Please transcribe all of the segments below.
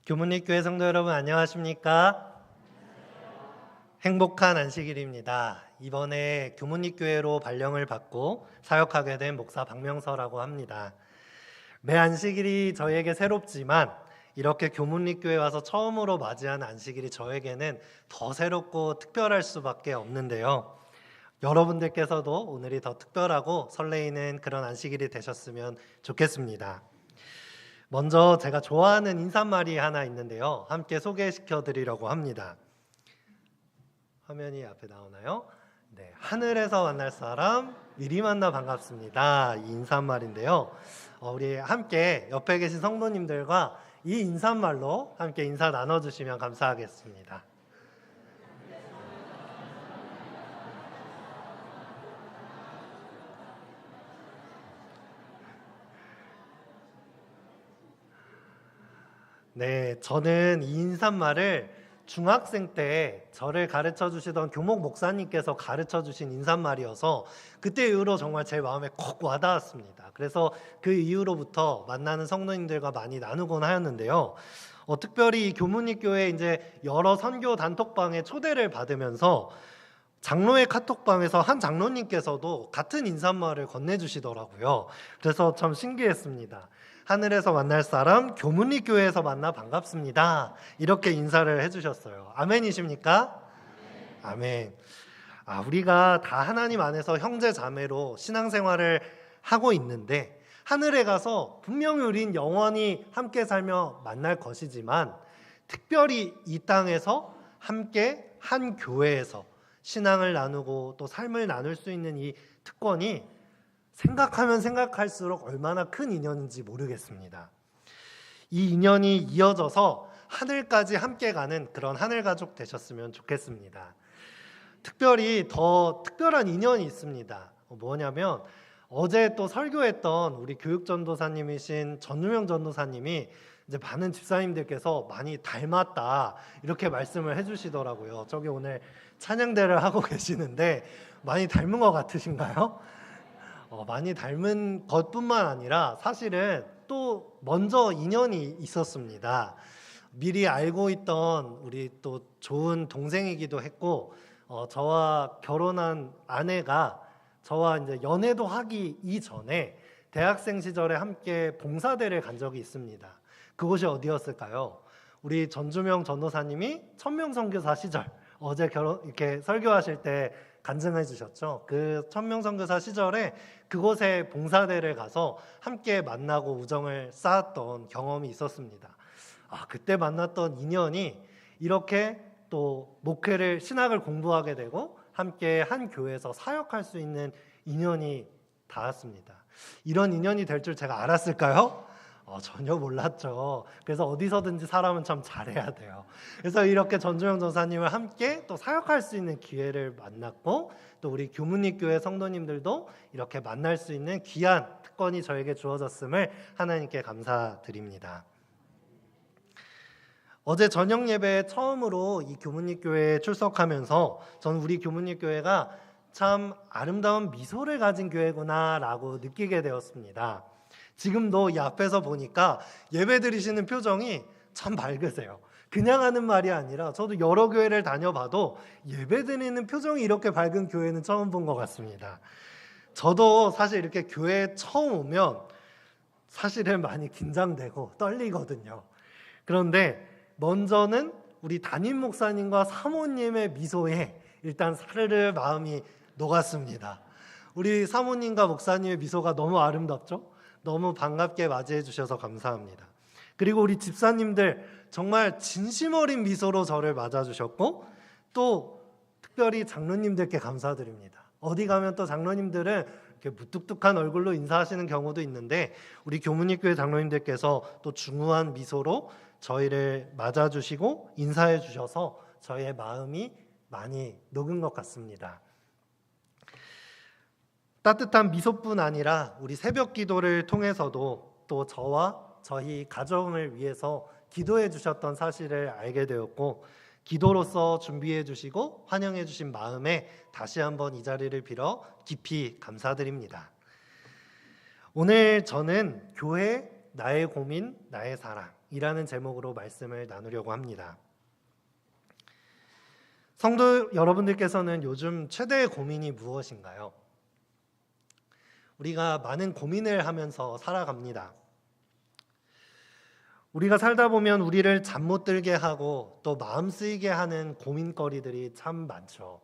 교문리 교회 성도 여러분 안녕하십니까? 행복한 안식일입니다. 이번에 교문리 교회로 발령을 받고 사역하게 된 목사 박명서라고 합니다. 매 안식일이 저에게 새롭지만 이렇게 교문리 교회 와서 처음으로 맞이한 안식일이 저에게는 더 새롭고 특별할 수밖에 없는데요. 여러분들께서도 오늘이 더 특별하고 설레이는 그런 안식일이 되셨으면 좋겠습니다. 먼저 제가 좋아하는 인사말이 하나 있는데요. 함께 소개시켜 드리려고 합니다. 화면이 앞에 나오나요? 네, 하늘에서 만날 사람 미리 만나 반갑습니다. 이 인사말인데요. 우리 함께 옆에 계신 성도님들과 이 인사말로 함께 인사 나눠주시면 감사하겠습니다. 네, 저는 이 인사말을 중학생 때 저를 가르쳐 주시던 교목 목사님께서 가르쳐 주신 인사말이어서 그때 이후로 정말 제 마음에 콕 와닿았습니다. 그래서 그 이후로부터 만나는 성도님들과 많이 나누곤 하였는데요. 특별히 이 교문리 교회 이제 여러 선교 단톡방에 초대를 받으면서 장로의 카톡방에서 한 장로님께서도 같은 인사말을 건네주시더라고요. 그래서 참 신기했습니다. 하늘에서 만날 사람 교문리 교회에서 만나 반갑습니다. 이렇게 인사를 해주셨어요. 아멘이십니까? 아멘. 우리가 다 하나님 안에서 형제 자매로 신앙생활을 하고 있는데 하늘에 가서 분명히 우린 영원히 함께 살며 만날 것이지만 특별히 이 땅에서 함께 한 교회에서 신앙을 나누고 또 삶을 나눌 수 있는 이 특권이 생각하면 생각할수록 얼마나 큰 인연인지 모르겠습니다. 이 인연이 이어져서 하늘까지 함께 가는 그런 하늘 가족 되셨으면 좋겠습니다. 특별히 더 특별한 인연이 있습니다. 뭐냐면 어제 또 설교했던 우리 교육전도사님이신 전유명 전도사님이 이제 많은 집사님들께서 많이 닮았다 이렇게 말씀을 해주시더라고요. 저기 오늘 찬양대를 하고 계시는데 많이 닮은 것 같으신가요? 많이 닮은 것뿐만 아니라 사실은 또 먼저 인연이 있었습니다. 미리 알고 있던 우리 또 좋은 동생이기도 했고 저와 결혼한 아내가 저와 이제 연애도 하기 이전에 대학생 시절에 함께 봉사대를 간 적이 있습니다. 그곳이 어디였을까요? 우리 전주명 전도사님이 천명선교사 시절 어제 이렇게 설교하실 때 간증해 주셨죠. 그 천명선교사 시절에 그곳에 봉사대를 가서 함께 만나고 우정을 쌓았던 경험이 있었습니다. 그때 만났던 인연이 이렇게 또 목회를 신학을 공부하게 되고 함께 한 교회에서 사역할 수 있는 인연이 닿았습니다. 이런 인연이 될 줄 제가 알았을까요? 전혀 몰랐죠. 그래서 어디서든지 사람은 참 잘해야 돼요. 그래서 이렇게 전주영 전사님을 함께 또 사역할 수 있는 기회를 만났고 또 우리 교문리 교회 성도님들도 이렇게 만날 수 있는 귀한 특권이 저에게 주어졌음을 하나님께 감사드립니다. 어제 저녁 예배에 처음으로 이 교문리 교회에 출석하면서 저는 우리 교문리 교회가 참 아름다운 미소를 가진 교회구나라고 느끼게 되었습니다. 지금도 이 앞에서 보니까 예배 드리시는 표정이 참 밝으세요. 그냥 하는 말이 아니라 저도 여러 교회를 다녀봐도 예배 드리는 표정이 이렇게 밝은 교회는 처음 본 것 같습니다. 저도 사실 이렇게 교회에 처음 오면 사실은 많이 긴장되고 떨리거든요. 그런데 먼저는 우리 담임 목사님과 사모님의 미소에 일단 사르르 마음이 녹았습니다. 우리 사모님과 목사님의 미소가 너무 아름답죠? 너무 반갑게 맞이해 주셔서 감사합니다. 그리고 우리 집사님들 정말 진심 어린 미소로 저를 맞아주셨고 또 특별히 장로님들께 감사드립니다. 어디 가면 또 장로님들은 이렇게 무뚝뚝한 얼굴로 인사하시는 경우도 있는데 우리 교문리 교회 장로님들께서 또 중후한 미소로 저희를 맞아주시고 인사해 주셔서 저희의 마음이 많이 녹은 것 같습니다. 따뜻한 미소뿐 아니라 우리 새벽 기도를 통해서도 또 저와 저희 가정을 위해서 기도해 주셨던 사실을 알게 되었고 기도로서 준비해 주시고 환영해 주신 마음에 다시 한번 이 자리를 빌어 깊이 감사드립니다. 오늘 저는 교회, 나의 고민, 나의 사랑 이라는 제목으로 말씀을 나누려고 합니다. 성도 여러분들께서는 요즘 최대의 고민이 무엇인가요? 우리가 많은 고민을 하면서 살아갑니다. 우리가 살다 보면 우리를 잠 못 들게 하고 또 마음 쓰이게 하는 고민거리들이 참 많죠.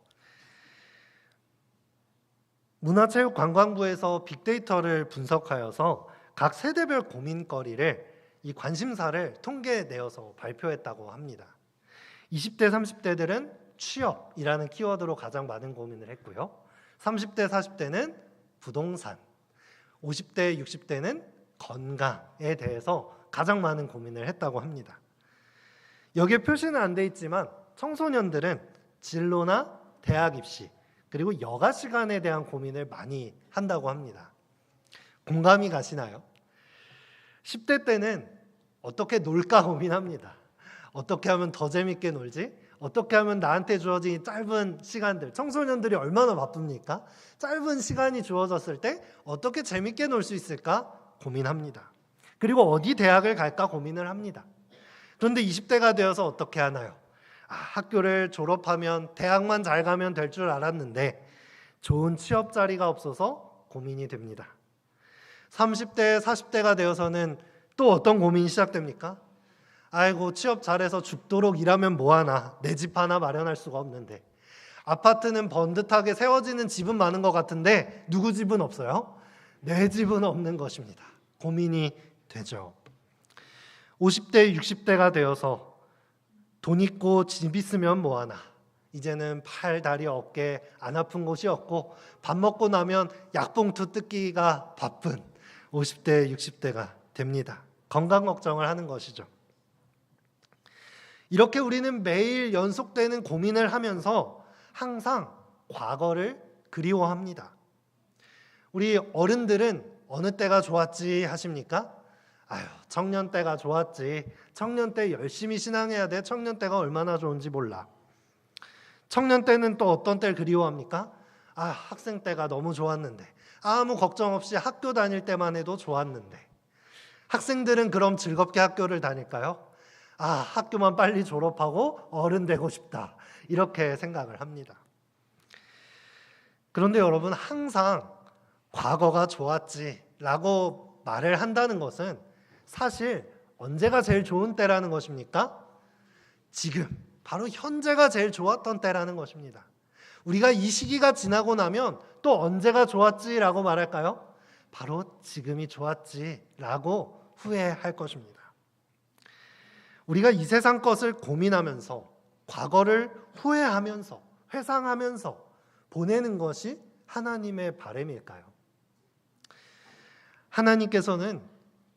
문화체육관광부에서 빅데이터를 분석하여서 각 세대별 고민거리를 이 관심사를 통계내어서 발표했다고 합니다. 20대, 30대들은 취업이라는 키워드로 가장 많은 고민을 했고요. 30대, 40대는 부동산, 50대, 60대는 건강에 대해서 가장 많은 고민을 했다고 합니다. 여기에 표시는 안 돼 있지만 청소년들은 진로나 대학 입시 그리고 여가 시간에 대한 고민을 많이 한다고 합니다. 공감이 가시나요? 10대 때는 어떻게 놀까 고민합니다. 어떻게 하면 더 재밌게 놀지? 어떻게 하면 나한테 주어진 짧은 시간들, 청소년들이 얼마나 바쁩니까? 짧은 시간이 주어졌을 때 어떻게 재밌게 놀 수 있을까 고민합니다. 그리고 어디 대학을 갈까 고민을 합니다. 그런데 20대가 되어서 어떻게 하나요? 학교를 졸업하면 대학만 잘 가면 될 줄 알았는데 좋은 취업 자리가 없어서 고민이 됩니다. 30대, 40대가 되어서는 또 어떤 고민이 시작됩니까? 아이고 취업 잘해서 죽도록 일하면 뭐하나, 내 집 하나 마련할 수가 없는데, 아파트는 번듯하게 세워지는 집은 많은 것 같은데 누구 집은 없어요? 내 집은 없는 것입니다. 고민이 되죠. 50대, 60대가 되어서 돈 있고 집 있으면 뭐하나, 이제는 팔, 다리, 어깨 안 아픈 곳이 없고 밥 먹고 나면 약봉투 뜯기가 바쁜 50대, 60대가 됩니다. 건강 걱정을 하는 것이죠. 이렇게 우리는 매일 연속되는 고민을 하면서 항상 과거를 그리워합니다. 우리 어른들은 어느 때가 좋았지 하십니까? 아유, 청년 때가 좋았지. 청년 때 열심히 신앙해야 돼. 청년 때가 얼마나 좋은지 몰라. 청년 때는 또 어떤 때를 그리워합니까? 학생 때가 너무 좋았는데, 아무 걱정 없이 학교 다닐 때만 해도 좋았는데. 학생들은 그럼 즐겁게 학교를 다닐까요? 학교만 빨리 졸업하고 어른 되고 싶다. 이렇게 생각을 합니다. 그런데 여러분, 항상 과거가 좋았지라고 말을 한다는 것은 사실 언제가 제일 좋은 때라는 것입니까? 지금, 바로 현재가 제일 좋았던 때라는 것입니다. 우리가 이 시기가 지나고 나면 또 언제가 좋았지라고 말할까요? 바로 지금이 좋았지라고 후회할 것입니다. 우리가 이 세상 것을 고민하면서 과거를 후회하면서 회상하면서 보내는 것이 하나님의 바람일까요? 하나님께서는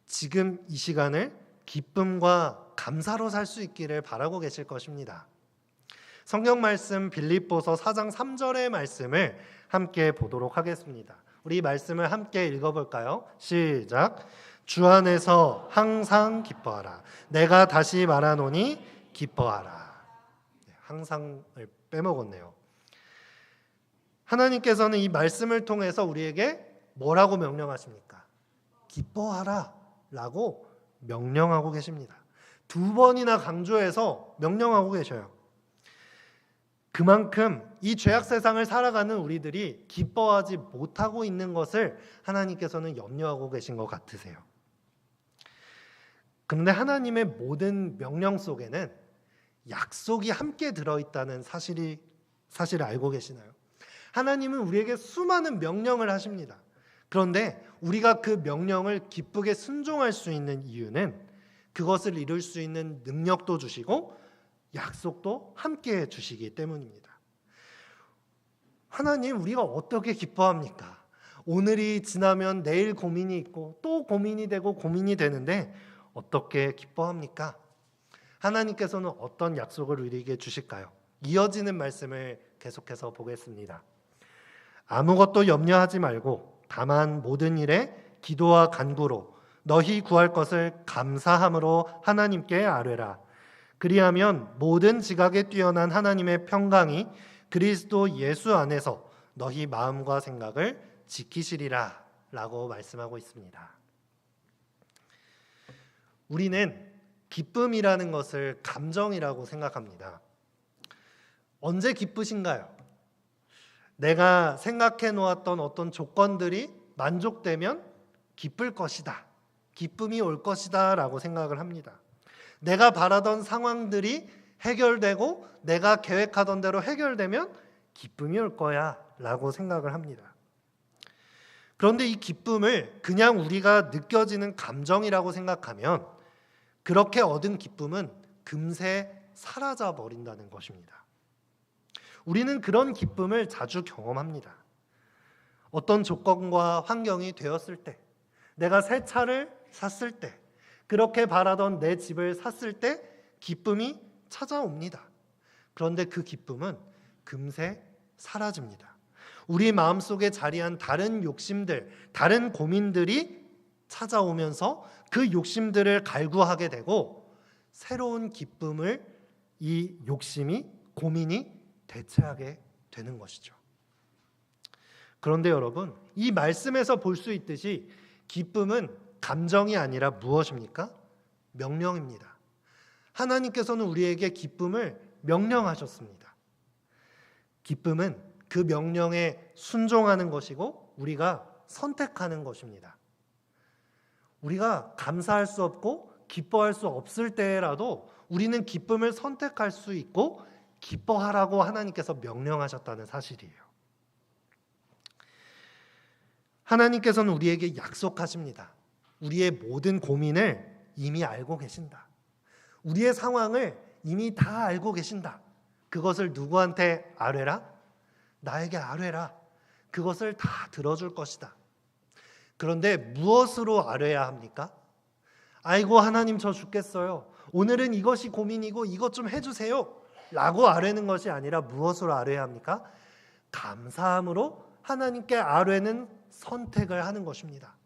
지금 이 시간을 기쁨과 감사로 살 수 있기를 바라고 계실 것입니다. 성경 말씀 빌립보서 4장 3절의 말씀을 함께 보도록 하겠습니다. 우리 말씀을 함께 읽어볼까요? 시작. 주 안에서 항상 기뻐하라. 내가 다시 말하노니 기뻐하라. 항상을 빼먹었네요. 하나님께서는 이 말씀을 통해서 우리에게 뭐라고 명령하십니까? 기뻐하라 라고 명령하고 계십니다. 2번이나 강조해서 명령하고 계셔요. 그만큼 이 죄악 세상을 살아가는 우리들이 기뻐하지 못하고 있는 것을 하나님께서는 염려하고 계신 것 같으세요. 그런데 하나님의 모든 명령 속에는 약속이 함께 들어있다는 사실을 알고 계시나요? 하나님은 우리에게 수많은 명령을 하십니다. 그런데 우리가 그 명령을 기쁘게 순종할 수 있는 이유는 그것을 이룰 수 있는 능력도 주시고 약속도 함께 주시기 때문입니다. 하나님, 우리가 어떻게 기뻐합니까? 오늘이 지나면 내일 고민이 있고 또 고민이 되고 고민이 되는데 어떻게 기뻐합니까? 하나님께서는 어떤 약속을 우리에게 주실까요? 이어지는 말씀을 계속해서 보겠습니다. 아무것도 염려하지 말고 다만 모든 일에 기도와 간구로 너희 구할 것을 감사함으로 하나님께 아뢰라. 그리하면 모든 지각에 뛰어난 하나님의 평강이 그리스도 예수 안에서 너희 마음과 생각을 지키시리라 라고 말씀하고 있습니다. 우리는 기쁨이라는 것을 감정이라고 생각합니다. 언제 기쁘신가요? 내가 생각해 놓았던 어떤 조건들이 만족되면 기쁠 것이다. 기쁨이 올 것이다 라고 생각을 합니다. 내가 바라던 상황들이 해결되고 내가 계획하던 대로 해결되면 기쁨이 올 거야 라고 생각을 합니다. 그런데 이 기쁨을 그냥 우리가 느껴지는 감정이라고 생각하면 그렇게 얻은 기쁨은 금세 사라져 버린다는 것입니다. 우리는 그런 기쁨을 자주 경험합니다. 어떤 조건과 환경이 되었을 때, 내가 새 차를 샀을 때, 그렇게 바라던 내 집을 샀을 때 기쁨이 찾아옵니다. 그런데 그 기쁨은 금세 사라집니다. 우리 마음속에 자리한 다른 욕심들, 다른 고민들이 찾아오면서 그 욕심들을 갈구하게 되고 새로운 기쁨을 이 욕심이, 고민이 대체하게 되는 것이죠. 그런데 여러분, 이 말씀에서 볼 수 있듯이 기쁨은 감정이 아니라 무엇입니까? 명령입니다. 하나님께서는 우리에게 기쁨을 명령하셨습니다. 기쁨은 그 명령에 순종하는 것이고 우리가 선택하는 것입니다. 우리가 감사할 수 없고 기뻐할 수 없을 때라도 우리는 기쁨을 선택할 수 있고 기뻐하라고 하나님께서 명령하셨다는 사실이에요. 하나님께서는 우리에게 약속하십니다. 우리의 모든 고민을 이미 알고 계신다. 우리의 상황을 이미 다 알고 계신다. 그것을 누구한테 아뢰라? 나에게 아뢰라. 그것을 다 들어줄 것이다. 그런데 무엇으로 아뢰야 합니까? 아이고 하나님 저 죽겠어요. 오늘은 이것이 고민이고 이것 좀 해주세요. 라고 아뢰는 것이 아니라 무엇으로 아뢰야 합니까? 감사함으로 하나님께 아뢰는 선택을 하는 것입니다.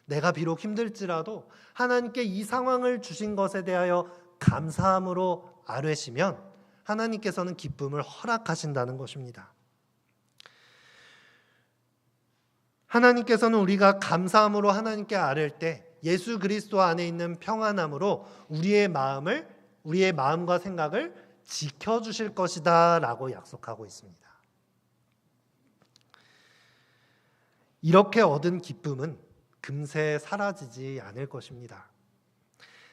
내가 비록 힘들지라도 하나님께 이 상황을 주신 것에 대하여 감사함으로 아뢰시면 하나님께서는 기쁨을 허락하신다는 것입니다. 하나님께서는 우리가 감사함으로 하나님께 아뢰일 때 예수 그리스도 안에 있는 평안함으로 우리의 마음과 생각을 지켜주실 것이다 라고 약속하고 있습니다. 이렇게 얻은 기쁨은 금세 사라지지 않을 것입니다.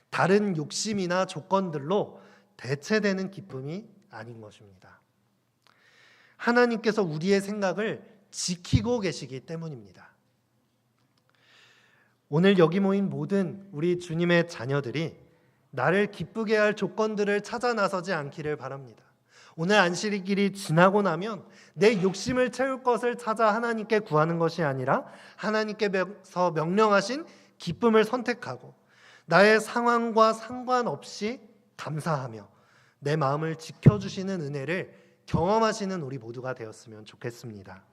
다른 욕심이나 조건들로 대체되는 기쁨이 아닌 것입니다. 하나님께서 우리의 생각을 지키고 계시기 때문입니다. 오늘 여기 모인 모든 우리 주님의 자녀들이 나를 기쁘게 할 조건들을 찾아 나서지 않기를 바랍니다. 오늘 안식일이 지나고 나면 내 욕심을 채울 것을 찾아 하나님께 구하는 것이 아니라 하나님께서 명령하신 기쁨을 선택하고 나의 상황과 상관없이 감사하며 내 마음을 지켜주시는 은혜를 경험하시는 우리 모두가 되었으면 좋겠습니다.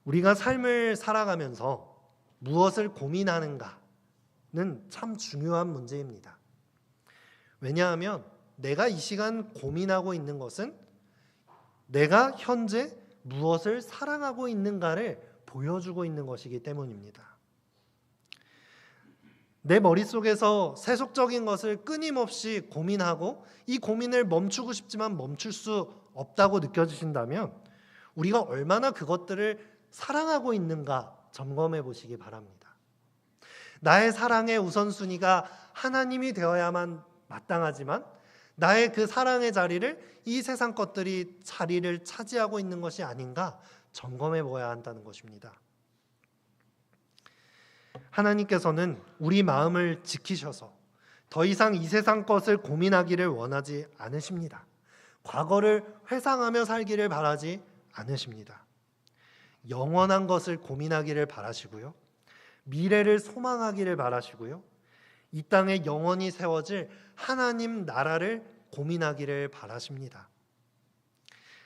우리가 삶을 살아가면서 무엇을 고민하는가는 참 중요한 문제입니다. 왜냐하면 내가 이 시간 고민하고 있는 것은 내가 현재 무엇을 사랑하고 있는가를 보여주고 있는 것이기 때문입니다. 내 머릿속에서 세속적인 것을 끊임없이 고민하고 이 고민을 멈추고 싶지만 멈출 수 없다고 느껴지신다면 우리가 얼마나 그것들을 사랑하고 있는가 점검해 보시기 바랍니다. 나의 사랑의 우선순위가 하나님이 되어야만 마땅하지만 나의 그 사랑의 자리를 이 세상 것들이 자리를 차지하고 있는 것이 아닌가 점검해 보아야 한다는 것입니다. 하나님께서는 우리 마음을 지키셔서 더 이상 이 세상 것을 고민하기를 원하지 않으십니다. 과거를 회상하며 살기를 바라지 않으십니다. 영원한 것을 고민하기를 바라시고요. 미래를 소망하기를 바라시고요. 이 땅에 영원히 세워질 하나님 나라를 고민하기를 바라십니다.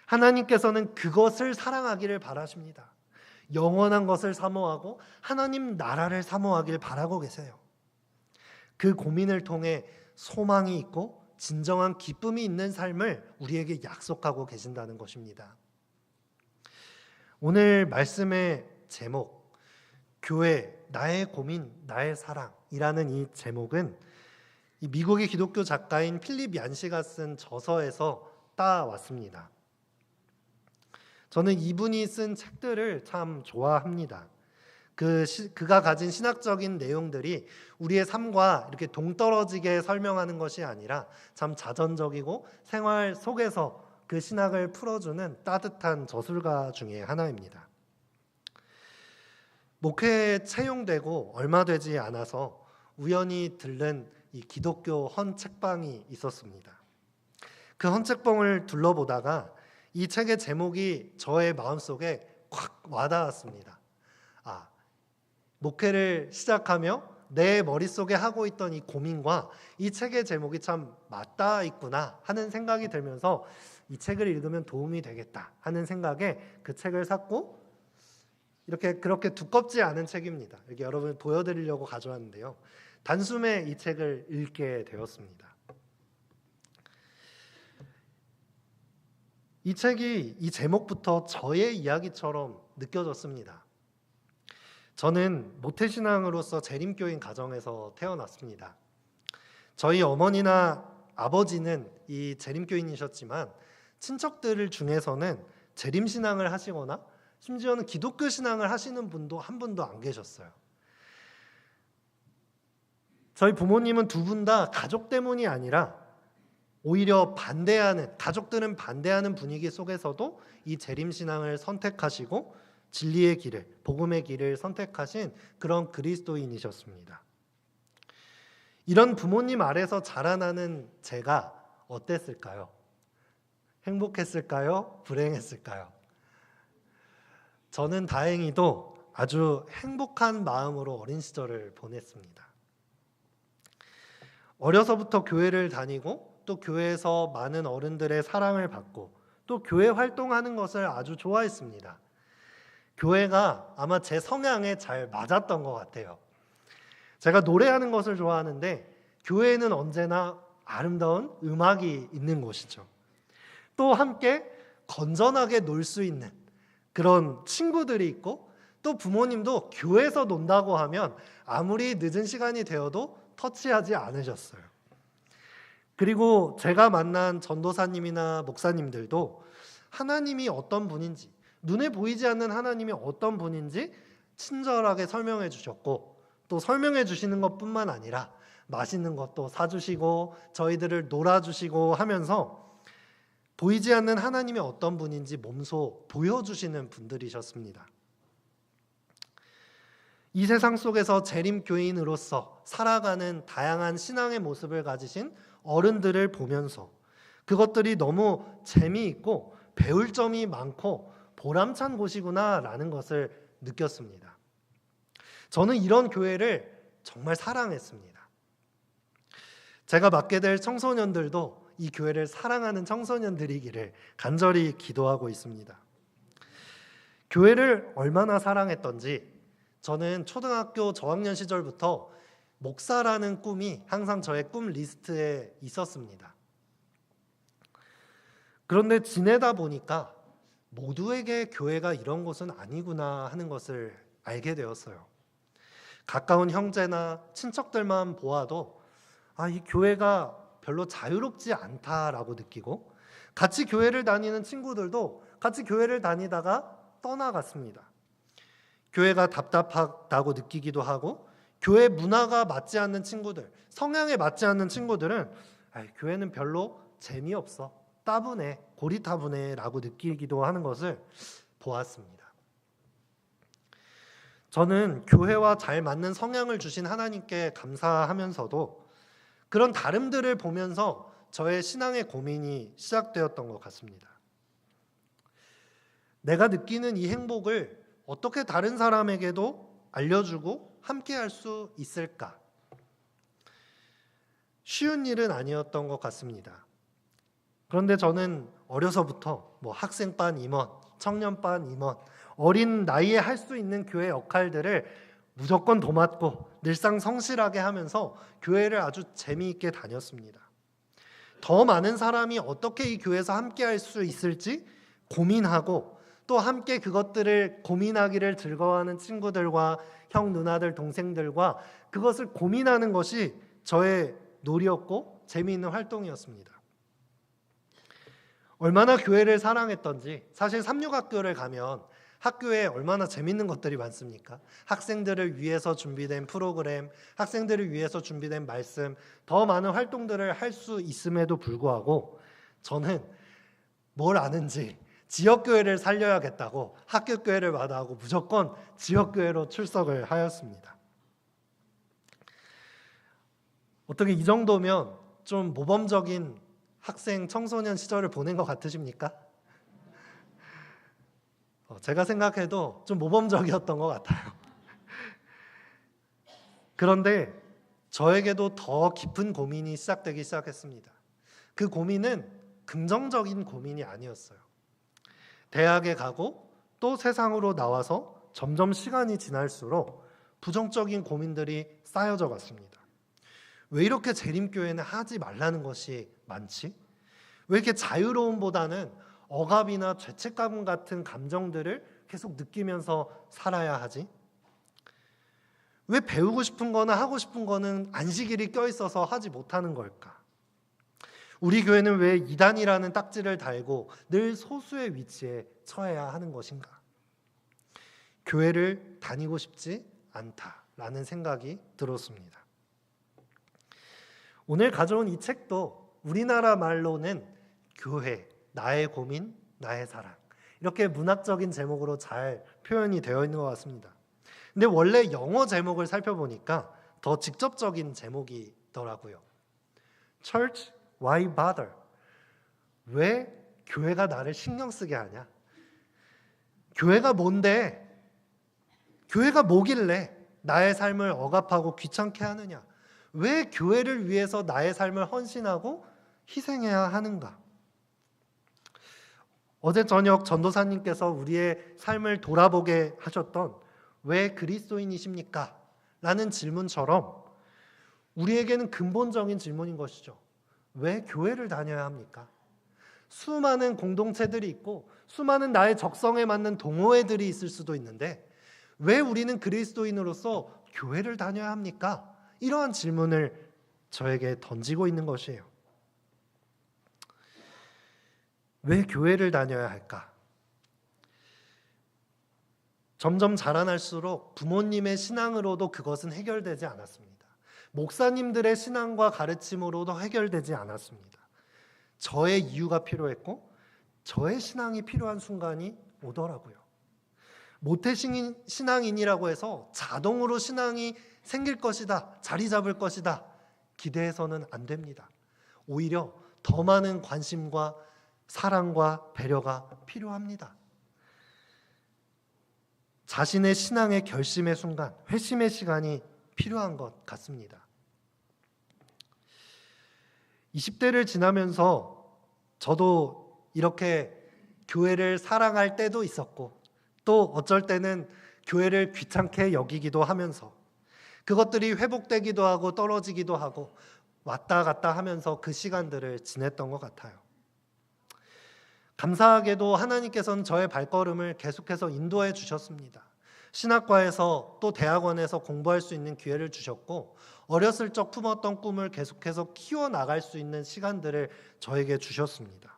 하나님께서는 그것을 사랑하기를 바라십니다. 영원한 것을 사모하고 하나님 나라를 사모하길 바라고 계세요. 그 고민을 통해 소망이 있고 진정한 기쁨이 있는 삶을 우리에게 약속하고 계신다는 것입니다. 오늘 말씀의 제목, 교회, 나의 고민, 나의 사랑이라는 이 제목은 이 미국의 기독교 작가인 필립 얀시가 쓴 저서에서 따왔습니다. 저는 이분이 쓴 책들을 참 좋아합니다. 그가 가진 신학적인 내용들이 우리의 삶과 이렇게 동떨어지게 설명하는 것이 아니라 참 자전적이고 생활 속에서 그 신학을 풀어주는 따뜻한 저술가 중에 하나입니다. 목회에 채용되고 얼마 되지 않아서 우연히 들른 이 기독교 헌책방이 있었습니다. 그 헌책방을 둘러보다가 이 책의 제목이 저의 마음속에 콱 와닿았습니다. 목회를 시작하며 내 머릿속에 하고 있던 이 고민과 이 책의 제목이 참 맞닿아 있구나 하는 생각이 들면서 이 책을 읽으면 도움이 되겠다 하는 생각에 그 책을 샀고, 그렇게 두껍지 않은 책입니다. 이렇게 여러분 보여드리려고 가져왔는데요. 단숨에 이 책을 읽게 되었습니다. 이 책이 이 제목부터 저의 이야기처럼 느껴졌습니다. 저는 모태신앙으로서 재림교인 가정에서 태어났습니다. 저희 어머니나 아버지는 이 재림교인이셨지만 친척들 중에서는 재림신앙을 하시거나 심지어는 기독교 신앙을 하시는 분도 한 분도 안 계셨어요. 저희 부모님은 두 분 다 가족 때문이 아니라 오히려 가족들은 반대하는 분위기 속에서도 이 재림신앙을 선택하시고 진리의 길을, 복음의 길을 선택하신 그런 그리스도인이셨습니다. 이런 부모님 아래서 자라나는 제가 어땠을까요? 행복했을까요? 불행했을까요? 저는 다행히도 아주 행복한 마음으로 어린 시절을 보냈습니다. 어려서부터 교회를 다니고 또 교회에서 많은 어른들의 사랑을 받고 또 교회 활동하는 것을 아주 좋아했습니다. 교회가 아마 제 성향에 잘 맞았던 것 같아요. 제가 노래하는 것을 좋아하는데 교회는 언제나 아름다운 음악이 있는 곳이죠. 또 함께 건전하게 놀 수 있는 그런 친구들이 있고, 또 부모님도 교회에서 논다고 하면 아무리 늦은 시간이 되어도 터치하지 않으셨어요. 그리고 제가 만난 전도사님이나 목사님들도 하나님이 어떤 분인지, 눈에 보이지 않는 하나님이 어떤 분인지 친절하게 설명해 주셨고, 또 설명해 주시는 것뿐만 아니라 맛있는 것도 사주시고 저희들을 놀아주시고 하면서 보이지 않는 하나님이 어떤 분인지 몸소 보여주시는 분들이셨습니다. 이 세상 속에서 재림교인으로서 살아가는 다양한 신앙의 모습을 가지신 어른들을 보면서 그것들이 너무 재미있고 배울 점이 많고 보람찬 곳이구나라는 것을 느꼈습니다. 저는 이런 교회를 정말 사랑했습니다. 제가 맡게 될 청소년들도 이 교회를 사랑하는 청소년들이기를 간절히 기도하고 있습니다. 교회를 얼마나 사랑했던지 저는 초등학교 저학년 시절부터 목사라는 꿈이 항상 저의 꿈 리스트에 있었습니다. 그런데 지내다 보니까 모두에게 교회가 이런 곳은 아니구나 하는 것을 알게 되었어요. 가까운 형제나 친척들만 보아도 이 교회가 별로 자유롭지 않다라고 느끼고, 같이 교회를 다니는 친구들도 같이 교회를 다니다가 떠나갔습니다. 교회가 답답하다고 느끼기도 하고, 교회 문화가 맞지 않는 친구들, 성향에 맞지 않는 친구들은 교회는 별로 재미없어, 따분해, 고리타분해라고 느끼기도 하는 것을 보았습니다. 저는 교회와 잘 맞는 성향을 주신 하나님께 감사하면서도 그런 다름들을 보면서 저의 신앙의 고민이 시작되었던 것 같습니다. 내가 느끼는 이 행복을 어떻게 다른 사람에게도 알려주고 함께 할 수 있을까? 쉬운 일은 아니었던 것 같습니다. 그런데 저는 어려서부터 학생반 임원, 청년반 임원, 어린 나이에 할 수 있는 교회 역할들을 무조건 도맡고 늘상 성실하게 하면서 교회를 아주 재미있게 다녔습니다. 더 많은 사람이 어떻게 이 교회에서 함께 할 수 있을지 고민하고, 또 함께 그것들을 고민하기를 즐거워하는 친구들과 형, 누나들, 동생들과 그것을 고민하는 것이 저의 놀이였고 재미있는 활동이었습니다. 얼마나 교회를 사랑했던지, 사실 삼육학교를 가면 학교에 얼마나 재밌는 것들이 많습니까? 학생들을 위해서 준비된 프로그램, 학생들을 위해서 준비된 말씀, 더 많은 활동들을 할 수 있음에도 불구하고 저는 뭘 아는지 지역교회를 살려야겠다고 학교교회를 마다하고 무조건 지역교회로 출석을 하였습니다. 어떻게 이 정도면 좀 모범적인 학생, 청소년 시절을 보낸 것 같으십니까? 제가 생각해도 좀 모범적이었던 것 같아요. 그런데 저에게도 더 깊은 고민이 시작되기 시작했습니다. 그 고민은 긍정적인 고민이 아니었어요. 대학에 가고 또 세상으로 나와서 점점 시간이 지날수록 부정적인 고민들이 쌓여져 갔습니다. 왜 이렇게 재림교회는 하지 말라는 것이 많지? 왜 이렇게 자유로움보다는 억압이나 죄책감 같은 감정들을 계속 느끼면서 살아야 하지? 왜 배우고 싶은 거나 하고 싶은 거는 안식일이 껴있어서 하지 못하는 걸까? 우리 교회는 왜 이단이라는 딱지를 달고 늘 소수의 위치에 처해야 하는 것인가? 교회를 다니고 싶지 않다라는 생각이 들었습니다. 오늘 가져온 이 책도 우리나라 말로는 교회, 나의 고민, 나의 사랑, 이렇게 문학적인 제목으로 잘 표현이 되어 있는 것 같습니다. 근데 원래 영어 제목을 살펴보니까 더 직접적인 제목이더라고요. Church, why bother? 왜 교회가 나를 신경 쓰게 하냐? 교회가 뭔데? 교회가 뭐길래 나의 삶을 억압하고 귀찮게 하느냐? 왜 교회를 위해서 나의 삶을 헌신하고 희생해야 하는가? 어제 저녁 전도사님께서 우리의 삶을 돌아보게 하셨던 왜 그리스도인이십니까? 라는 질문처럼 우리에게는 근본적인 질문인 것이죠. 왜 교회를 다녀야 합니까? 수많은 공동체들이 있고 수많은 나의 적성에 맞는 동호회들이 있을 수도 있는데 왜 우리는 그리스도인으로서 교회를 다녀야 합니까? 이러한 질문을 저에게 던지고 있는 것이에요. 왜 교회를 다녀야 할까? 점점 자라날수록 부모님의 신앙으로도 그것은 해결되지 않았습니다. 목사님들의 신앙과 가르침으로도 해결되지 않았습니다. 저의 이유가 필요했고 저의 신앙이 필요한 순간이 오더라고요. 모태신앙인이라고 해서 자동으로 신앙이 생길 것이다, 자리 잡을 것이다 기대해서는 안 됩니다. 오히려 더 많은 관심과 사랑과 배려가 필요합니다. 자신의 신앙의 결심의 순간, 회심의 시간이 필요한 것 같습니다. 20대를 지나면서 저도 이렇게 교회를 사랑할 때도 있었고 또 어쩔 때는 교회를 귀찮게 여기기도 하면서 그것들이 회복되기도 하고 떨어지기도 하고 왔다 갔다 하면서 그 시간들을 지냈던 것 같아요. 감사하게도 하나님께서는 저의 발걸음을 계속해서 인도해 주셨습니다. 신학과에서 또 대학원에서 공부할 수 있는 기회를 주셨고 어렸을 적 품었던 꿈을 계속해서 키워나갈 수 있는 시간들을 저에게 주셨습니다.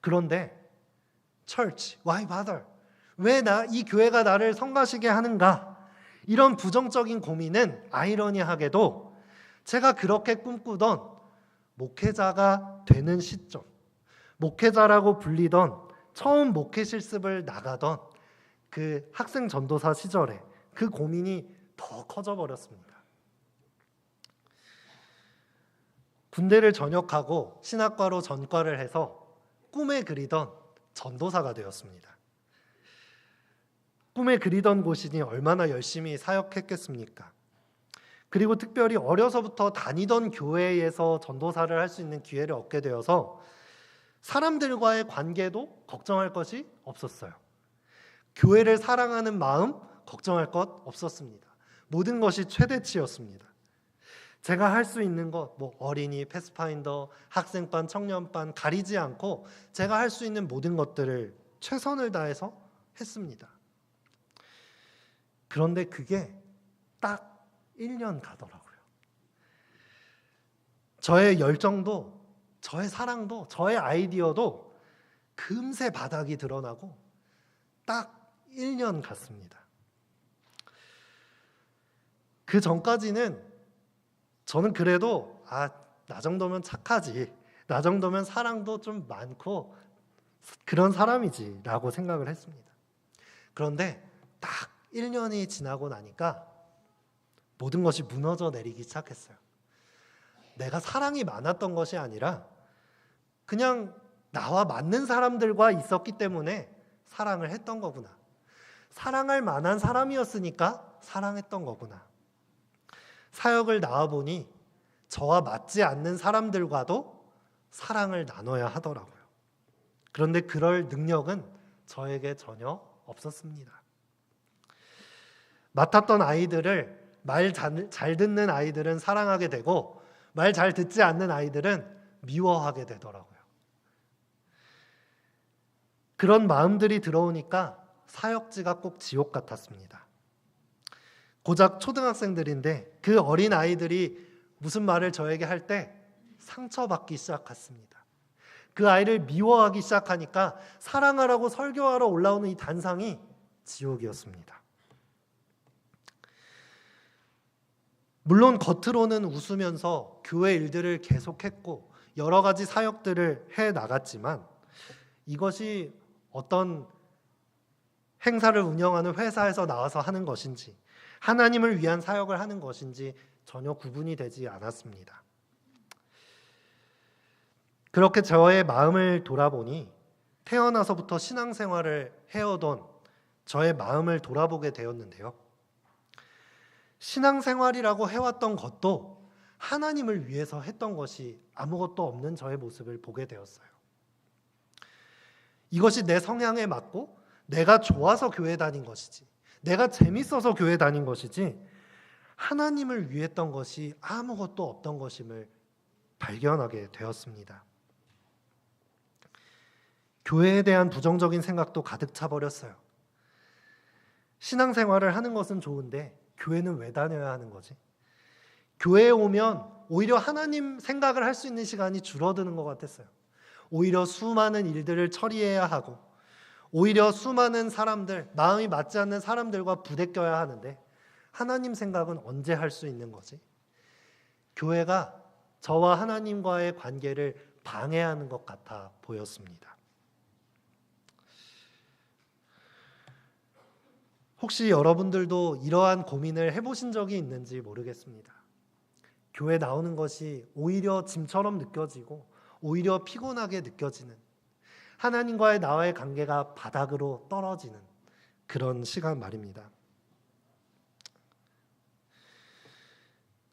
그런데 Church, why bother? 왜 이 교회가 나를 성가시게 하는가? 이런 부정적인 고민은 아이러니하게도 제가 그렇게 꿈꾸던 목회자가 되는 시점, 목회자라고 불리던 처음 목회 실습을 나가던 그 학생 전도사 시절에 그 고민이 더 커져 버렸습니다. 군대를 전역하고 신학과로 전과를 해서 꿈에 그리던 전도사가 되었습니다. 꿈에 그리던 곳이니 얼마나 열심히 사역했겠습니까? 그리고 특별히 어려서부터 다니던 교회에서 전도사를 할 수 있는 기회를 얻게 되어서 사람들과의 관계도 걱정할 것이 없었어요. 교회를 사랑하는 마음 걱정할 것 없었습니다. 모든 것이 최대치였습니다. 제가 할 수 있는 것, 어린이, 패스파인더, 학생반, 청년반 가리지 않고 제가 할 수 있는 모든 것들을 최선을 다해서 했습니다. 그런데 그게 딱 1년 가더라고요. 저의 열정도, 저의 사랑도, 저의 아이디어도 금세 바닥이 드러나고 딱 1년 갔습니다. 그 전까지는 저는 그래도 나 정도면 착하지, 나 정도면 사랑도 좀 많고 그런 사람이지 라고 생각을 했습니다. 그런데 딱 1년이 지나고 나니까 모든 것이 무너져 내리기 시작했어요. 내가 사랑이 많았던 것이 아니라 그냥 나와 맞는 사람들과 있었기 때문에 사랑을 했던 거구나. 사랑할 만한 사람이었으니까 사랑했던 거구나. 사역을 나와보니 저와 맞지 않는 사람들과도 사랑을 나눠야 하더라고요. 그런데 그럴 능력은 저에게 전혀 없었습니다. 맡았던 아이들을 말 잘 듣는 아이들은 사랑하게 되고 말 잘 듣지 않는 아이들은 미워하게 되더라고요. 그런 마음들이 들어오니까 사역지가 꼭 지옥 같았습니다. 고작 초등학생들인데 그 어린 아이들이 무슨 말을 저에게 할 때 상처받기 시작했습니다. 그 아이를 미워하기 시작하니까 사랑하라고 설교하러 올라오는 이 단상이 지옥이었습니다. 물론 겉으로는 웃으면서 교회 일들을 계속했고 여러 가지 사역들을 해 나갔지만 이것이 어떤 행사를 운영하는 회사에서 나와서 하는 것인지 하나님을 위한 사역을 하는 것인지 전혀 구분이 되지 않았습니다. 그렇게 저의 마음을 돌아보니 태어나서부터 신앙생활을 해오던 저의 마음을 돌아보게 되었는데요. 신앙생활이라고 해왔던 것도 하나님을 위해서 했던 것이 아무것도 없는 저의 모습을 보게 되었어요. 이것이 내 성향에 맞고 내가 좋아서 교회 다닌 것이지, 내가 재밌어서 교회 다닌 것이지 하나님을 위해 했던 것이 아무것도 없던 것임을 발견하게 되었습니다. 교회에 대한 부정적인 생각도 가득 차버렸어요. 신앙생활을 하는 것은 좋은데 교회는 왜 다녀야 하는 거지? 교회에 오면 오히려 하나님 생각을 할 수 있는 시간이 줄어드는 것 같았어요. 오히려 수많은 일들을 처리해야 하고 오히려 수많은 사람들, 마음이 맞지 않는 사람들과 부대껴야 하는데 하나님 생각은 언제 할 수 있는 거지? 교회가 저와 하나님과의 관계를 방해하는 것 같아 보였습니다. 혹시 여러분들도 이러한 고민을 해보신 적이 있는지 모르겠습니다. 교회 나오는 것이 오히려 짐처럼 느껴지고 오히려 피곤하게 느껴지는, 하나님과의 나와의 관계가 바닥으로 떨어지는 그런 시간 말입니다.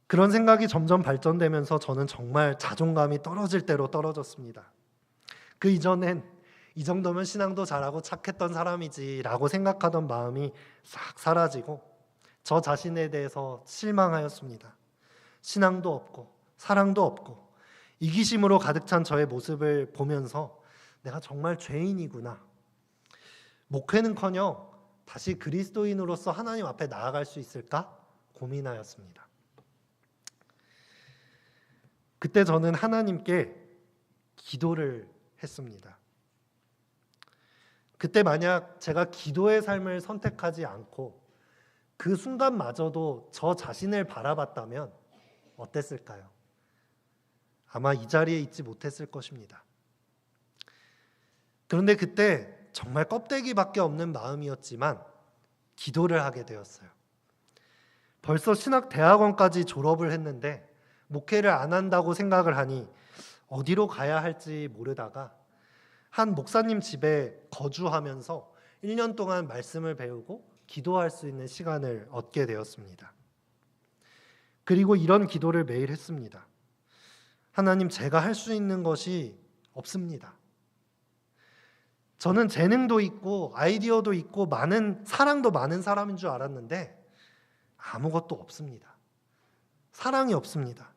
그런 생각이 점점 발전되면서 저는 정말 자존감이 떨어질 대로 떨어졌습니다. 그 이전엔 이 정도면 신앙도 잘하고 착했던 사람이지 라고 생각하던 마음이 싹 사라지고 저 자신에 대해서 실망하였습니다. 신앙도 없고 사랑도 없고 이기심으로 가득 찬 저의 모습을 보면서 내가 정말 죄인이구나, 목회는커녕 다시 그리스도인으로서 하나님 앞에 나아갈 수 있을까 고민하였습니다. 그때 저는 하나님께 기도를 했습니다. 그때 만약 제가 기도의 삶을 선택하지 않고 그 순간마저도 저 자신을 바라봤다면 어땠을까요? 아마 이 자리에 있지 못했을 것입니다. 그런데 그때 정말 껍데기밖에 없는 마음이었지만 기도를 하게 되었어요. 벌써 신학대학원까지 졸업을 했는데 목회를 안 한다고 생각을 하니 어디로 가야 할지 모르다가 한 목사님 집에 거주하면서 1년 동안 말씀을 배우고 기도할 수 있는 시간을 얻게 되었습니다. 그리고 이런 기도를 매일 했습니다. 하나님, 제가 할 수 있는 것이 없습니다. 저는 재능도 있고 아이디어도 있고 사랑도 많은 사람인 줄 알았는데 아무것도 없습니다. 사랑이 없습니다.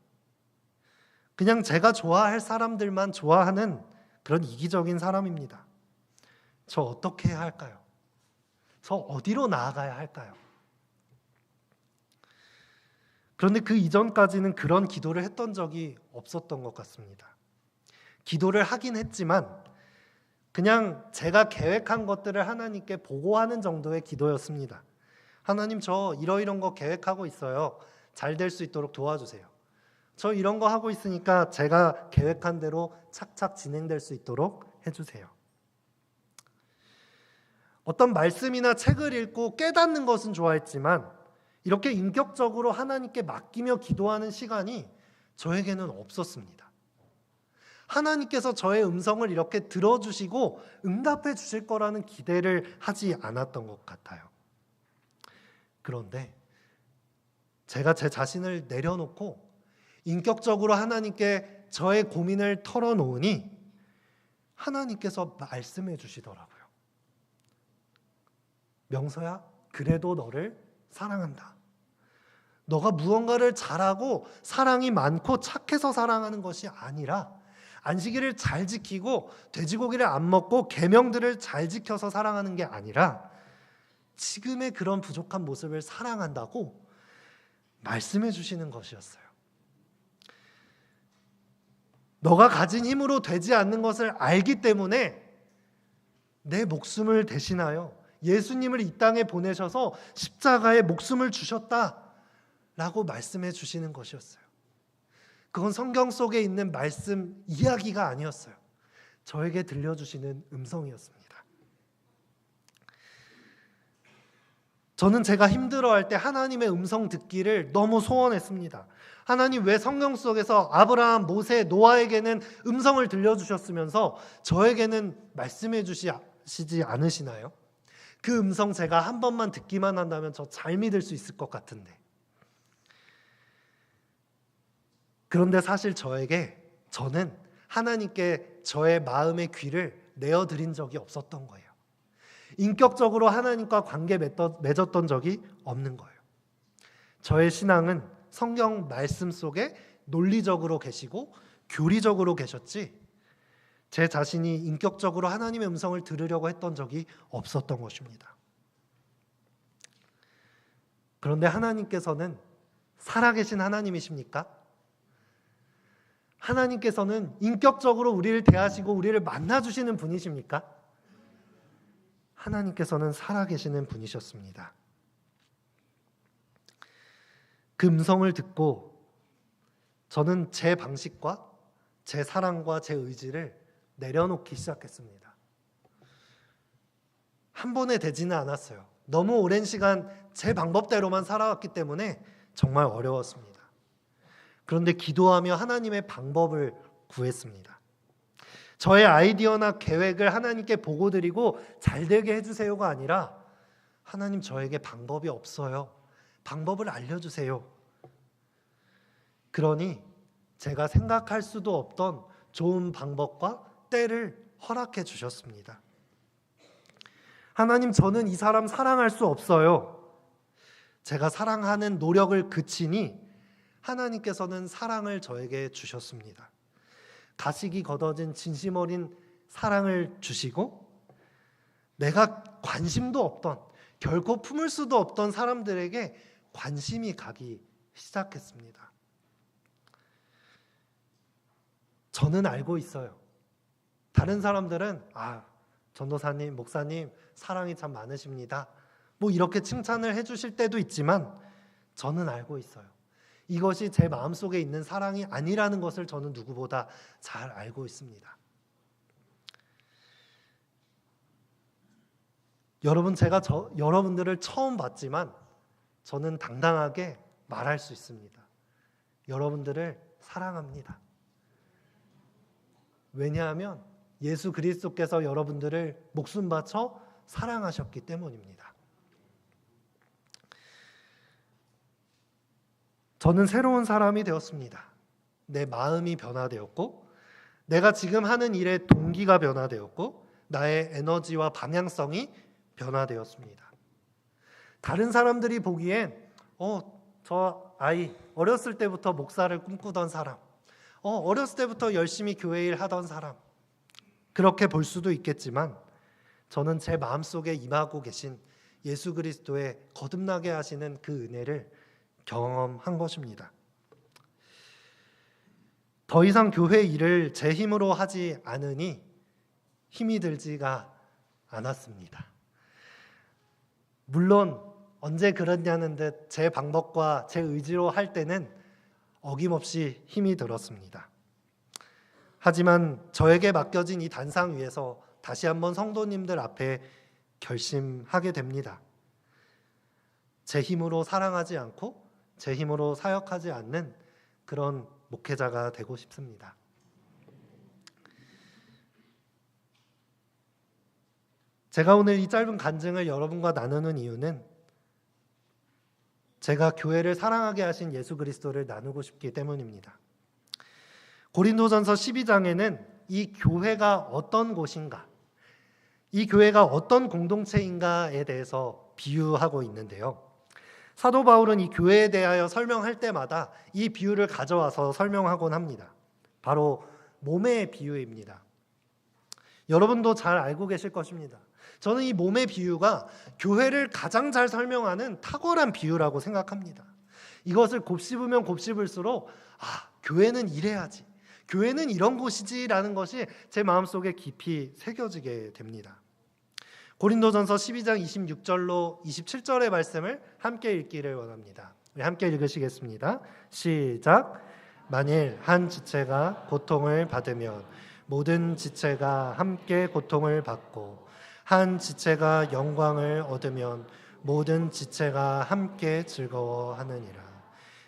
그냥 제가 좋아할 사람들만 좋아하는 그런 이기적인 사람입니다. 저 어떻게 해야 할까요? 저 어디로 나아가야 할까요? 그런데 그 이전까지는 그런 기도를 했던 적이 없었던 것 같습니다. 기도를 하긴 했지만 그냥 제가 계획한 것들을 하나님께 보고하는 정도의 기도였습니다. 하나님, 저 이러이런 거 계획하고 있어요. 잘 될 수 있도록 도와주세요. 저 이런 거 하고 있으니까 제가 계획한 대로 착착 진행될 수 있도록 해주세요. 어떤 말씀이나 책을 읽고 깨닫는 것은 좋아했지만 이렇게 인격적으로 하나님께 맡기며 기도하는 시간이 저에게는 없었습니다. 하나님께서 저의 음성을 이렇게 들어주시고 응답해 주실 거라는 기대를 하지 않았던 것 같아요. 그런데 제가 제 자신을 내려놓고 인격적으로 하나님께 저의 고민을 털어놓으니 하나님께서 말씀해 주시더라고요. 명서야, 그래도 너를 사랑한다. 너가 무언가를 잘하고 사랑이 많고 착해서 사랑하는 것이 아니라 안식일을 잘 지키고 돼지고기를 안 먹고 계명들을 잘 지켜서 사랑하는 게 아니라 지금의 그런 부족한 모습을 사랑한다고 말씀해 주시는 것이었어요. 너가 가진 힘으로 되지 않는 것을 알기 때문에 내 목숨을 대신하여 예수님을 이 땅에 보내셔서 십자가에 목숨을 주셨다라고 말씀해 주시는 것이었어요. 그건 성경 속에 있는 말씀 이야기가 아니었어요. 저에게 들려주시는 음성이었습니다. 저는 제가 힘들어할 때 하나님의 음성 듣기를 너무 소원했습니다. 하나님, 왜 성경 속에서 아브라함, 모세, 노아에게는 음성을 들려주셨으면서 저에게는 말씀해 주시지 않으시나요? 그 음성 제가 한 번만 듣기만 한다면 저 잘 믿을 수 있을 것 같은데. 그런데 사실 저는 하나님께 저의 마음의 귀를 내어드린 적이 없었던 거예요. 인격적으로 하나님과 관계 맺었던 적이 없는 거예요. 저의 신앙은 성경 말씀 속에 논리적으로 계시고 교리적으로 계셨지 제 자신이 인격적으로 하나님의 음성을 들으려고 했던 적이 없었던 것입니다. 그런데 하나님께서는 살아계신 하나님이십니까? 하나님께서는 인격적으로 우리를 대하시고 우리를 만나주시는 분이십니까? 하나님께서는 살아계시는 분이셨습니다. 그 음성을 듣고 저는 제 방식과 제 사랑과 제 의지를 내려놓기 시작했습니다. 한 번에 되지는 않았어요. 너무 오랜 시간 제 방법대로만 살아왔기 때문에 정말 어려웠습니다. 그런데 기도하며 하나님의 방법을 구했습니다. 저의 아이디어나 계획을 하나님께 보고 드리고 잘 되게 해주세요가 아니라 하나님, 저에게 방법이 없어요. 방법을 알려주세요. 그러니 제가 생각할 수도 없던 좋은 방법과 때를 허락해 주셨습니다. 하나님, 저는 이 사람 사랑할 수 없어요. 제가 사랑하는 노력을 그치니 하나님께서는 사랑을 저에게 주셨습니다. 가식이 걷어진 진심 어린 사랑을 주시고 내가 관심도 없던, 결코 품을 수도 없던 사람들에게 관심이 가기 시작했습니다. 저는 알고 있어요. 다른 사람들은 전도사님, 목사님 사랑이 참 많으십니다. 뭐 이렇게 칭찬을 해주실 때도 있지만 저는 알고 있어요. 이것이 제 마음속에 있는 사랑이 아니라는 것을 저는 누구보다 잘 알고 있습니다. 여러분, 제가 여러분들을 처음 봤지만 저는 당당하게 말할 수 있습니다. 여러분들을 사랑합니다. 왜냐하면 예수 그리스도께서 여러분들을 목숨 바쳐 사랑하셨기 때문입니다. 저는 새로운 사람이 되었습니다. 내 마음이 변화되었고 내가 지금 하는 일의 동기가 변화되었고 나의 에너지와 방향성이 변화되었습니다. 다른 사람들이 보기엔 저 아이 어렸을 때부터 목사를 꿈꾸던 사람, 어렸을 때부터 열심히 교회 일 하던 사람, 그렇게 볼 수도 있겠지만 저는 제 마음속에 임하고 계신 예수 그리스도의 거듭나게 하시는 그 은혜를 경험한 것입니다. 더 이상 교회 일을 제 힘으로 하지 않으니 힘이 들지가 않았습니다. 물론 언제 그랬냐는 듯 제 방법과 제 의지로 할 때는 어김없이 힘이 들었습니다. 하지만 저에게 맡겨진 이 단상 위에서 다시 한번 성도님들 앞에 결심하게 됩니다. 제 힘으로 사랑하지 않고 제 힘으로 사역하지 않는 그런 목회자가 되고 싶습니다. 제가 오늘 이 짧은 간증을 여러분과 나누는 이유는 제가 교회를 사랑하게 하신 예수 그리스도를 나누고 싶기 때문입니다. 고린도전서 12장에는 이 교회가 어떤 곳인가, 이 교회가 어떤 공동체인가에 대해서 비유하고 있는데요. 사도 바울은 이 교회에 대하여 설명할 때마다 이 비유를 가져와서 설명하곤 합니다. 바로 몸의 비유입니다. 여러분도 잘 알고 계실 것입니다. 저는 이 몸의 비유가 교회를 가장 잘 설명하는 탁월한 비유라고 생각합니다. 이것을 곱씹으면 곱씹을수록 교회는 이래야지, 교회는 이런 곳이지라는 것이 제 마음속에 깊이 새겨지게 됩니다. 고린도전서 12장 26절로 27절의 말씀을 함께 읽기를 원합니다. 우리 함께 읽으시겠습니다. 시작. 만일 한 지체가 고통을 받으면 모든 지체가 함께 고통을 받고 한 지체가 영광을 얻으면 모든 지체가 함께 즐거워하느니라.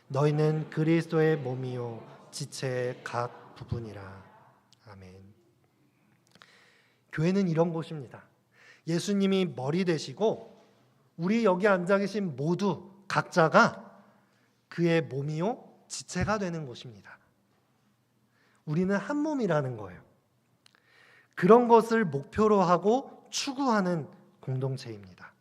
너희는 그리스도의 몸이요 지체의 각 부분이라. 아멘. 교회는 이런 곳입니다. 예수님이 머리 되시고 우리 여기 앉아 계신 모두 각자가 그의 몸이요 지체가 되는 곳입니다. 우리는 한 몸이라는 거예요. 그런 것을 목표로 하고 추구하는 공동체입니다.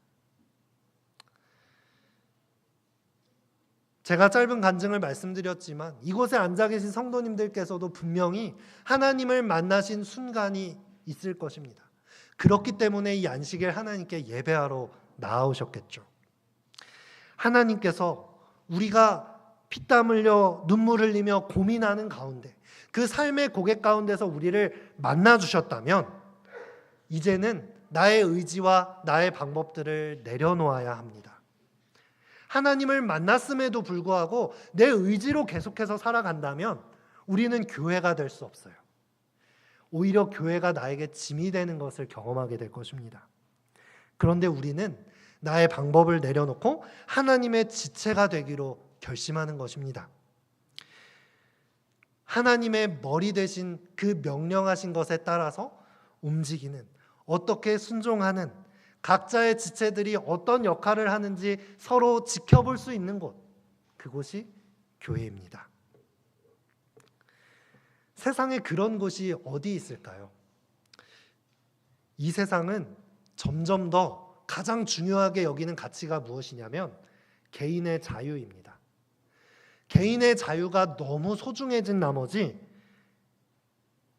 제가 짧은 간증을 말씀드렸지만 이곳에 앉아 계신 성도님들께서도 분명히 하나님을 만나신 순간이 있을 것입니다. 그렇기 때문에 이 안식일 하나님께 예배하러 나아오셨겠죠. 하나님께서 우리가 피땀 흘려 눈물 흘리며 고민하는 가운데 그 삶의 고객 가운데서 우리를 만나주셨다면 이제는 나의 의지와 나의 방법들을 내려놓아야 합니다. 하나님을 만났음에도 불구하고 내 의지로 계속해서 살아간다면 우리는 교회가 될 수 없어요. 오히려 교회가 나에게 짐이 되는 것을 경험하게 될 것입니다. 그런데 우리는 나의 방법을 내려놓고 하나님의 지체가 되기로 결심하는 것입니다. 하나님의 머리 되신 그 명령하신 것에 따라서 움직이는, 어떻게 순종하는, 각자의 지체들이 어떤 역할을 하는지 서로 지켜볼 수 있는 곳, 그곳이 교회입니다. 세상에 그런 곳이 어디 있을까요? 이 세상은 점점 더 가장 중요하게 여기는 가치가 무엇이냐면 개인의 자유입니다. 개인의 자유가 너무 소중해진 나머지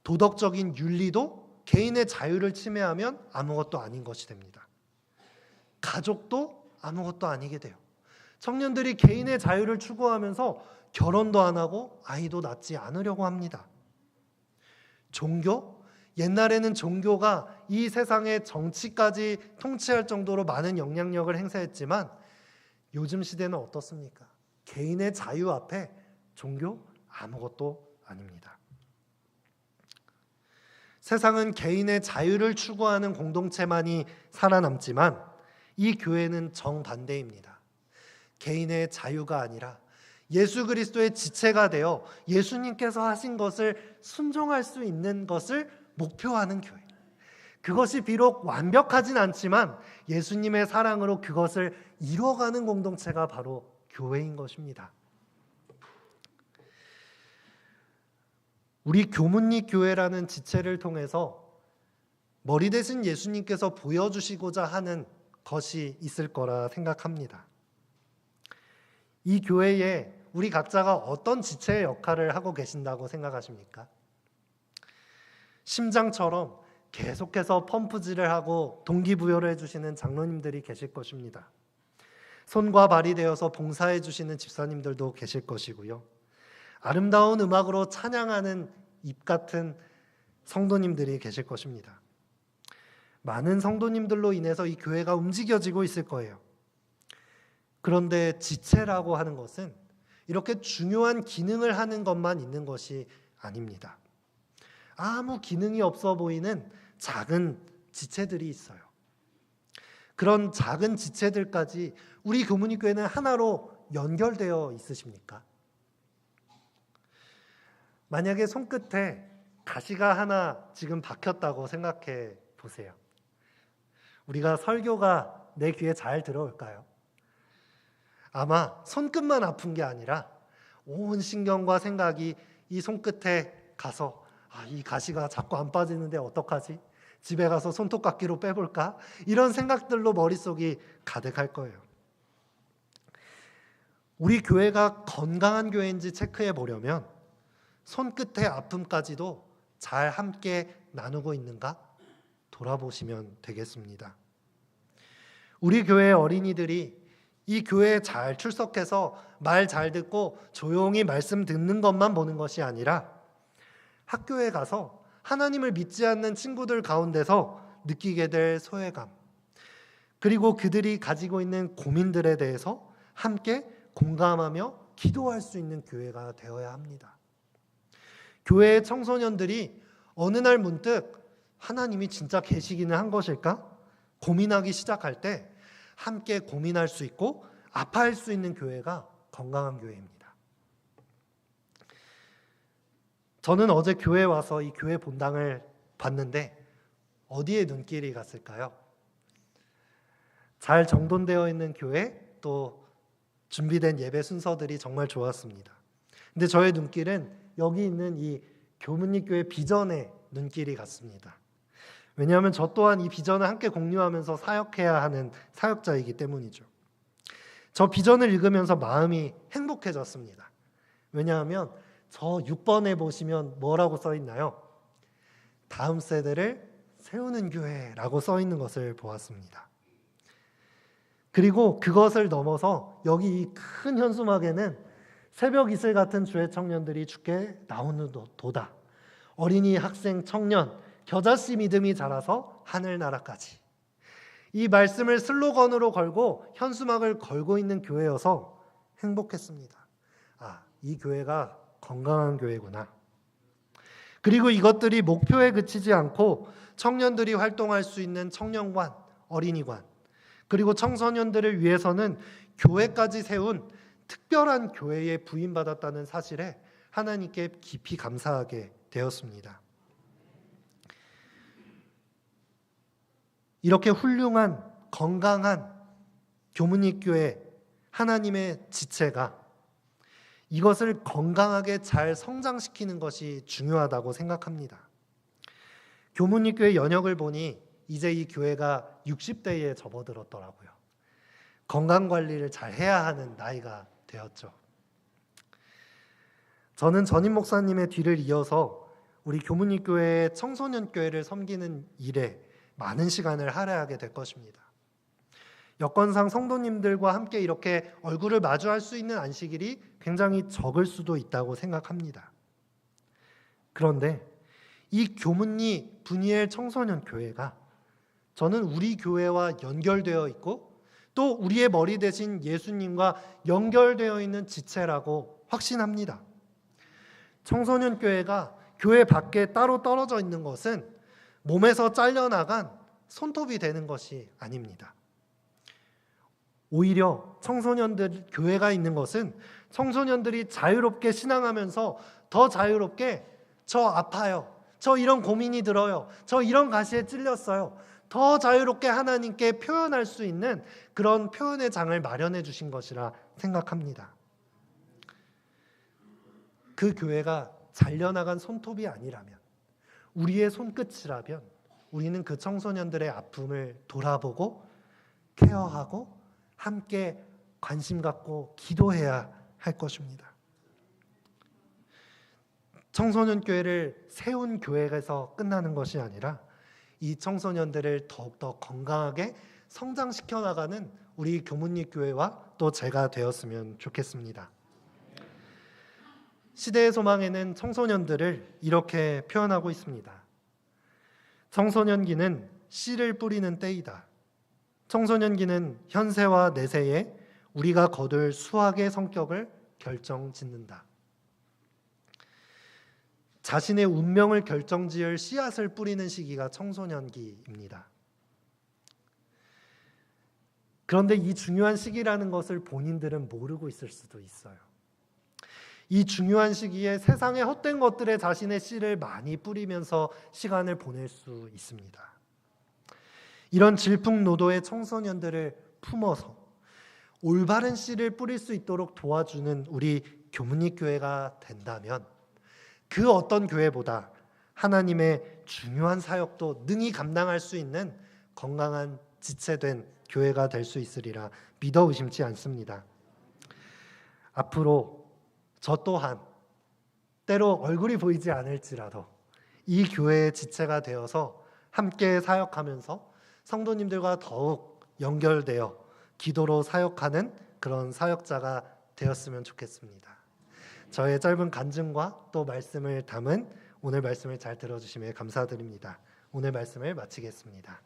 도덕적인 윤리도 개인의 자유를 침해하면 아무것도 아닌 것이 됩니다. 가족도 아무것도 아니게 돼요. 청년들이 개인의 자유를 추구하면서 결혼도 안 하고 아이도 낳지 않으려고 합니다. 종교? 옛날에는 종교가 이 세상의 정치까지 통치할 정도로 많은 영향력을 행사했지만 요즘 시대는 어떻습니까? 개인의 자유 앞에 종교? 아무것도 아닙니다. 세상은 개인의 자유를 추구하는 공동체만이 살아남지만 이 교회는 정반대입니다. 개인의 자유가 아니라 예수 그리스도의 지체가 되어 예수님께서 하신 것을 순종할 수 있는 것을 목표하는 교회. 그것이 비록 완벽하진 않지만 예수님의 사랑으로 그것을 이루어가는 공동체가 바로 교회인 것입니다. 우리 교문리 교회라는 지체를 통해서 머리 대신 예수님께서 보여주시고자 하는 것이 있을 거라 생각합니다. 이 교회에 우리 각자가 어떤 지체의 역할을 하고 계신다고 생각하십니까? 심장처럼 계속해서 펌프질을 하고 동기부여를 해주시는 장로님들이 계실 것입니다. 손과 발이 되어서 봉사해 주시는 집사님들도 계실 것이고요. 아름다운 음악으로 찬양하는 입 같은 성도님들이 계실 것입니다. 많은 성도님들로 인해서 이 교회가 움직여지고 있을 거예요. 그런데 지체라고 하는 것은 이렇게 중요한 기능을 하는 것만 있는 것이 아닙니다. 아무 기능이 없어 보이는 작은 지체들이 있어요. 그런 작은 지체들까지 우리 교문이교회는 하나로 연결되어 있으십니까? 만약에 손끝에 가시가 하나 지금 박혔다고 생각해 보세요. 우리가 설교가 내 귀에 잘 들어올까요? 아마 손끝만 아픈 게 아니라 온 신경과 생각이 이 손끝에 가서 이 가시가 자꾸 안 빠지는데 어떡하지? 집에 가서 손톱깎이로 빼볼까? 이런 생각들로 머릿속이 가득할 거예요. 우리 교회가 건강한 교회인지 체크해 보려면 손끝의 아픔까지도 잘 함께 나누고 있는가 돌아보시면 되겠습니다. 우리 교회의 어린이들이 이 교회에 잘 출석해서 말 잘 듣고 조용히 말씀 듣는 것만 보는 것이 아니라 학교에 가서 하나님을 믿지 않는 친구들 가운데서 느끼게 될 소외감, 그리고 그들이 가지고 있는 고민들에 대해서 함께 공감하며 기도할 수 있는 교회가 되어야 합니다. 교회의 청소년들이 어느 날 문득 하나님이 진짜 계시기는 한 것일까? 고민하기 시작할 때 함께 고민할 수 있고 아파할 수 있는 교회가 건강한 교회입니다. 저는 어제 교회에 와서 이 교회 본당을 봤는데 어디에 눈길이 갔을까요? 잘 정돈되어 있는 교회, 또 준비된 예배 순서들이 정말 좋았습니다. 근데 저의 눈길은 여기 있는 이 교문리교회 비전에 눈길이 갔습니다. 왜냐하면 저 또한 이 비전을 함께 공유하면서 사역해야 하는 사역자이기 때문이죠. 저 비전을 읽으면서 마음이 행복해졌습니다. 왜냐하면 저 6번에 보시면 뭐라고 써 있나요? 다음 세대를 세우는 교회라고 써 있는 것을 보았습니다. 그리고 그것을 넘어서 여기 이 큰 현수막에는 새벽 이슬 같은 주의 청년들이 주께 나오는 도다. 어린이, 학생, 청년, 겨자씨 믿음이 자라서 하늘나라까지. 이 말씀을 슬로건으로 걸고 현수막을 걸고 있는 교회여서 행복했습니다. 이 교회가 건강한 교회구나. 그리고 이것들이 목표에 그치지 않고 청년들이 활동할 수 있는 청년관, 어린이관, 그리고 청소년들을 위해서는 교회까지 세운 특별한 교회에 부임받았다는 사실에 하나님께 깊이 감사하게 되었습니다. 이렇게 훌륭한 건강한 교문리교회 하나님의 지체가 이것을 건강하게 잘 성장시키는 것이 중요하다고 생각합니다. 교문리교회 연역을 보니 이제 이 교회가 60대에 접어들었더라고요. 건강관리를 잘 해야 하는 나이가 되었죠. 저는 전임 목사님의 뒤를 이어서 우리 교문리교회의 청소년교회를 섬기는 일에 많은 시간을 할애하게 될 것입니다. 여건상 성도님들과 함께 이렇게 얼굴을 마주할 수 있는 안식일이 굉장히 적을 수도 있다고 생각합니다. 그런데 이 교문리 분이엘 청소년 교회가 저는 우리 교회와 연결되어 있고 또 우리의 머리 대신 예수님과 연결되어 있는 지체라고 확신합니다. 청소년 교회가 교회 밖에 따로 떨어져 있는 것은 몸에서 잘려나간 손톱이 되는 것이 아닙니다. 오히려 청소년들 교회가 있는 것은 청소년들이 자유롭게 신앙하면서 더 자유롭게 저 아파요, 저 이런 고민이 들어요, 저 이런 가시에 찔렸어요, 더 자유롭게 하나님께 표현할 수 있는 그런 표현의 장을 마련해 주신 것이라 생각합니다. 그 교회가 잘려나간 손톱이 아니라면, 우리의 손끝이라면 우리는 그 청소년들의 아픔을 돌아보고 케어하고 함께 관심 갖고 기도해야 할 것입니다. 청소년 교회를 세운 교회에서 끝나는 것이 아니라 이 청소년들을 더욱더 건강하게 성장시켜 나가는 우리 교문리 교회와 또 제가 되었으면 좋겠습니다. 시대의 소망에는 청소년들을 이렇게 표현하고 있습니다. 청소년기는 씨를 뿌리는 때이다. 청소년기는 현세와 내세에 우리가 거둘 수학의 성격을 결정짓는다. 자신의 운명을 결정지을 씨앗을 뿌리는 시기가 청소년기입니다. 그런데 이 중요한 시기라는 것을 본인들은 모르고 있을 수도 있어요. 이 중요한 시기에 세상의 헛된 것들에 자신의 씨를 많이 뿌리면서 시간을 보낼 수 있습니다. 이런 질풍노도의 청소년들을 품어서 올바른 씨를 뿌릴 수 있도록 도와주는 우리 교문리 교회가 된다면 그 어떤 교회보다 하나님의 중요한 사역도 능히 감당할 수 있는 건강한 지체된 교회가 될 수 있으리라 믿어 의심치 않습니다. 앞으로 저 또한 때로 얼굴이 보이지 않을지라도 이 교회의 지체가 되어서 함께 사역하면서 성도님들과 더욱 연결되어 기도로 사역하는 그런 사역자가 되었으면 좋겠습니다. 저의 짧은 간증과 또 말씀을 담은 오늘 말씀을 잘 들어주심에 감사드립니다. 오늘 말씀을 마치겠습니다.